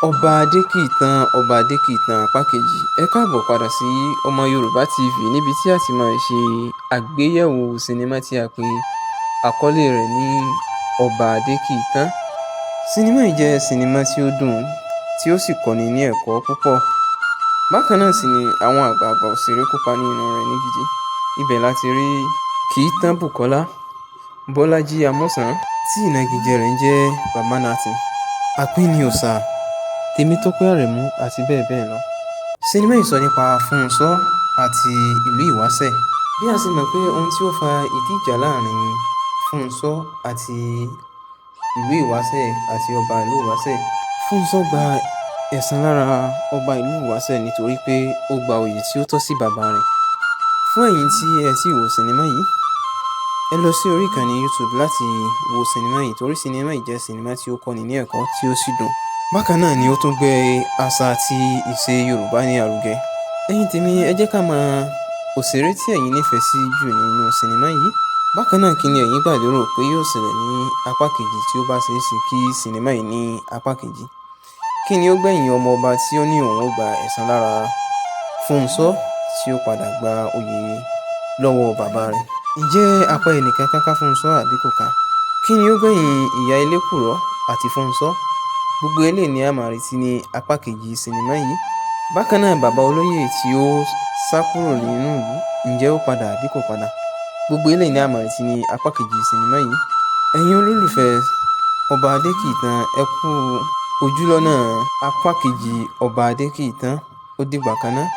Ọba Adékìtàn, Ọba Adékìtàn apá kejì. Ẹ káàbọ̀ padà sí Ọmọ Yorùbá TV níbi tí a ti máa ṣe àgbéyẹ̀wò sinimá tí a pè àkọlé rẹ̀ ní Ọba Adékìtàn. Sinimá yìí jẹ́ sinimá tí ó dùn tí ó sì kọ́ni ní ẹ̀kọ́ púpọ̀. Bákan náà sì ni àwọn àgbààgbà òṣèré kópa nínú rẹ̀ ní gidi. Ibẹ̀ láti rí Kìítàn Bùkọ́lá, Bọ́lájí Amọ̀sán tí ìnagijẹ rẹ̀ ń jẹ́ Bàbá Natin, Apínní Òòṣà, Tèmítọ́pẹ́ Àrẹ̀mú àti bẹ́ẹ̀ bẹ́ẹ̀ lọ. Sinimá yìí sọ nípa Fúnṣọ́ àti ìlú Ìwáṣẹ̀. Bí a sì mọ̀ pé ohun tí ó fa ìdí ìjà láàrin Fúnṣọ́ àti ìlú Ìwáṣẹ̀ àti ọba ìlú Ìwáṣẹ̀. Fúnṣọ́ gba ẹ̀san lára ọba ìlú Ìwáṣẹ̀ nítorí pé ó gba oyè tí ó tọ́ sí bàbá rẹ̀. Fún ẹ̀yin tí ẹ sì wo sinimá yìí, ẹ lọ sí orí ìkànnì YouTube láti wo sinimá yìí torí sinimá yìí jẹ́ sinimá tí ó kọ́ni ní ẹ̀kọ́ tí ó sì dùn. Bákan náà ni ó tún gbé àṣà àti ìṣe Yorùbá ní àrùgẹ. Ẹ̀yin tèmi, ẹ jẹ́ ká mọ òṣèré tí ẹ̀yin nífẹ̀ẹ́ sí jù nínú sinimá yìí. Bákan náà kí ni ẹ̀yin gbà lérò pé yóò ṣẹlẹ̀ ní apá kejì tí ó bá ṣeé ṣe kí sinimá yìí ní apá kejì. Kí ni ó gbẹ̀yìn ọmọ ọba tí ó ní òun ó gba ẹ̀san lára Fúnṣọ́ tí ó padà gba oyè lọ́wọ́ bàbá rẹ̀? Ǹjẹ́ apá ẹnìkan ká Fúnṣọ́ àbí kò ká? Kí ni ó gbẹ̀yìn ìyá Elékùrọ́ àti Fúnṣọ́? Gbogbo eléyìí ni a máa retí ní apá kejì sinimá yìí. Bákan náà bàbá olóyè tí ó sá kúrò nínú ìlú, ǹjẹ́ ó padà àbí kò padà? Gbogbo eléyìí ni a máa retí ní apá kejì sinimá yìí. Ẹ̀yin olólùfẹ́ Ọba Adékìtàn, ẹ kú ojúlọ́nà apá kejì Ọba Adékìtàn. Ó dìgbà kan náà.